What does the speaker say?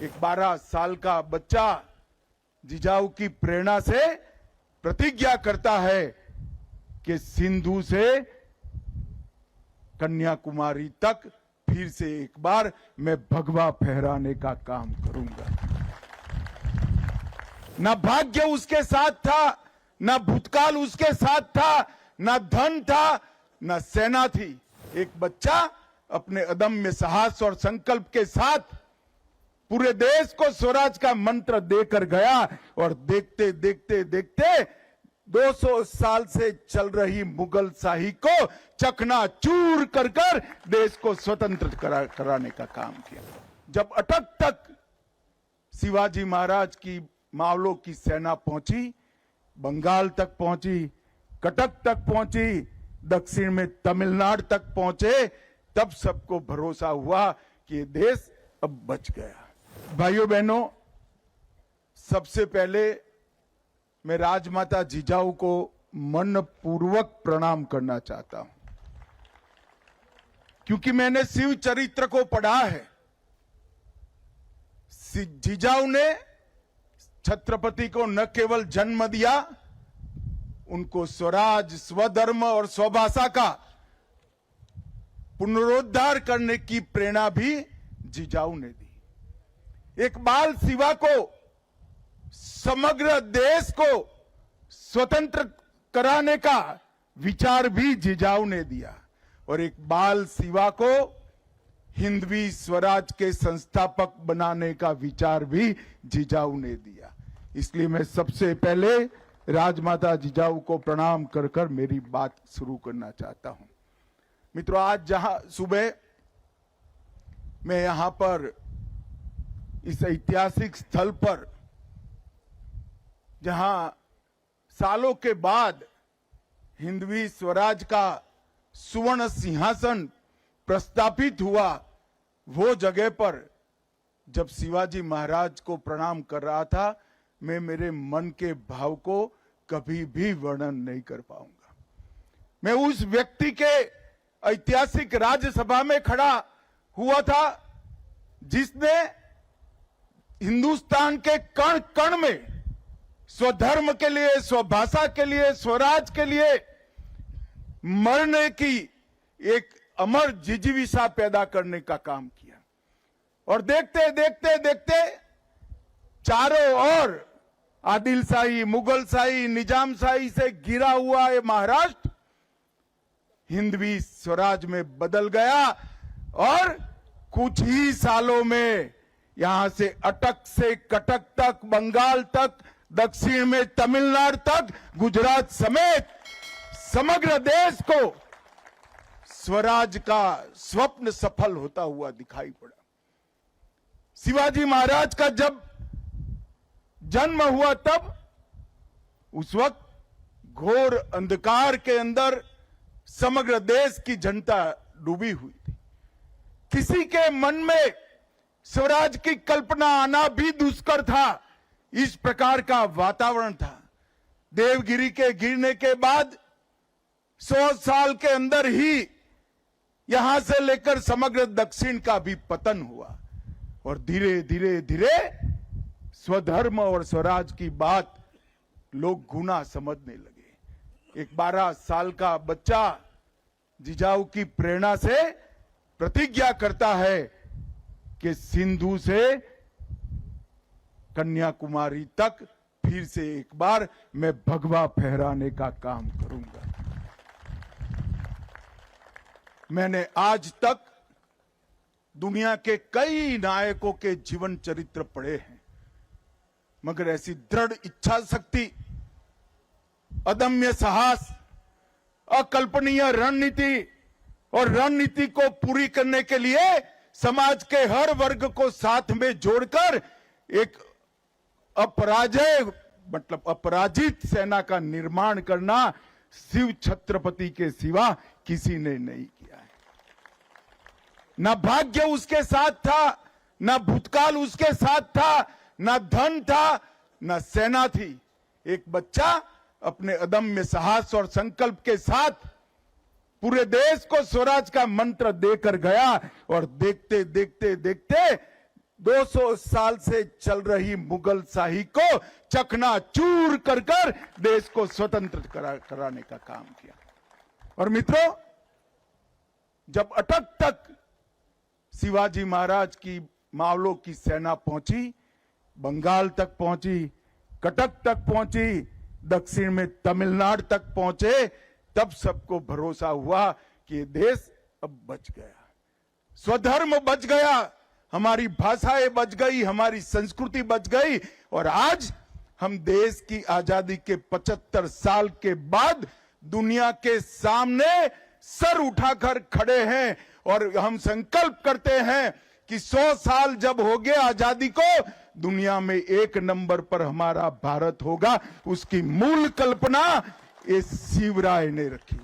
एक 12 साल का बच्चा जिजाऊ की प्रेरणा से प्रतिज्ञा करता है कि सिंधु से कन्याकुमारी तक फिर से एक बार मैं भगवा फहराने का काम करूंगा। न भाग्य उसके साथ था, न भूतकाल उसके साथ था, न धन था, न सेना थी। एक बच्चा अपने अदम्य साहस और संकल्प के साथ पूरे देश को स्वराज का मंत्र देकर गया और देखते देखते देखते 200 साल से चल रही मुगल शाही को चकनाचूर कर कर देश को स्वतंत्र कराने का काम किया। जब अटक तक शिवाजी महाराज की मावलों की सेना पहुंची, बंगाल तक पहुंची, कटक तक पहुंची, दक्षिण में तमिलनाडु तक पहुंचे, तब सबको भरोसा हुआ कि ये देश अब बच गया। भाइयों बहनों, सबसे पहले मैं राजमाता जिजाऊ को मन पूर्वक प्रणाम करना चाहता हूं, क्योंकि मैंने शिव चरित्र को पढ़ा है। जिजाऊ ने छत्रपति को न केवल जन्म दिया, उनको स्वराज, स्वधर्म और स्वभाषा का पुनरुद्धार करने की प्रेरणा भी जिजाऊ ने दी। एक बाल शिवा को, समग्र देश को स्वतंत्र कराने का विचार भी जिजाऊ ने दिया और एक बाल शिवा को हिंदवी स्वराज के संस्थापक बनाने का विचार भी जिजाऊ ने दिया। इसलिए मैं सबसे पहले राजमाता जिजाऊ को प्रणाम कर कर मेरी बात शुरू करना चाहता हूं। मित्रों, आज जहां सुबह मैं यहां पर इस ऐतिहासिक स्थल पर, जहां सालों के बाद हिंदवी स्वराज का सुवर्ण सिंहासन प्रस्थापित हुआ, वो जगह पर जब शिवाजी महाराज को प्रणाम कर रहा था, मैं मेरे मन के भाव को कभी भी वर्णन नहीं कर पाऊंगा। मैं उस व्यक्ति के ऐतिहासिक राज्यसभा में खड़ा हुआ था जिसने हिंदुस्तान के कण कण में स्वधर्म के लिए, स्वभाषा के लिए, स्वराज के लिए मरने की एक अमर जिजीविषा पैदा करने का काम किया। और देखते देखते देखते चारों ओर आदिलशाही, मुगलशाही, निजामशाही से घिरा हुआ ये महाराष्ट्र हिंदवी स्वराज में बदल गया और कुछ ही सालों में यहां से अटक से कटक तक, बंगाल तक, दक्षिण में तमिलनाडु तक, गुजरात समेत समग्र देश को स्वराज का स्वप्न सफल होता हुआ दिखाई पड़ा। शिवाजी महाराज का जब जन्म हुआ, तब उस वक्त घोर अंधकार के अंदर समग्र देश की जनता डूबी हुई थी। किसी के मन में स्वराज की कल्पना आना भी दुष्कर था। इस प्रकार का वातावरण था। देवगिरी के गिरने के बाद 100 साल के अंदर ही यहां से लेकर समग्र दक्षिण का भी पतन हुआ और धीरे धीरे धीरे स्वधर्म और स्वराज की बात लोग गुना समझने लगे। एक 12 साल का बच्चा जिजाऊ की प्रेरणा से प्रतिज्ञा करता है कि सिंधु से कन्याकुमारी तक फिर से एक बार मैं भगवा फहराने का काम करूंगा। मैंने आज तक दुनिया के कई नायकों के जीवन चरित्र पढ़े हैं, मगर ऐसी दृढ़ इच्छा शक्ति, अदम्य साहस, अकल्पनीय रणनीति और रणनीति को पूरी करने के लिए समाज के हर वर्ग को साथ में जोड़कर एक अपराजय मतलब अपराजित सेना का निर्माण करना शिव छत्रपति के सिवा किसी ने नहीं किया है। न भाग्य उसके साथ था, न भूतकाल उसके साथ था, न धन था, न सेना थी। एक बच्चा अपने अदम्य साहस और संकल्प के साथ पूरे देश को स्वराज का मंत्र देकर गया और देखते देखते देखते 200 साल से चल रही मुगल शाही को चकनाचूर कर कर देश को स्वतंत्र कराने का काम किया। और मित्रों, जब अटक तक शिवाजी महाराज की मावलों की सेना पहुंची, बंगाल तक पहुंची, कटक तक पहुंची, दक्षिण में तमिलनाडु तक पहुंचे, तब सबको भरोसा हुआ कि ये देश अब बच गया, स्वधर्म बच गया, हमारी भाषाएं बच गई, हमारी संस्कृति बच गई। और आज हम देश की आजादी के 75 साल के बाद दुनिया के सामने सर उठाकर खड़े हैं और हम संकल्प करते हैं कि 100 साल जब हो गए आजादी को, दुनिया में 1 नंबर पर हमारा भारत होगा। उसकी मूल कल्पना इस शिवराय ने रखी।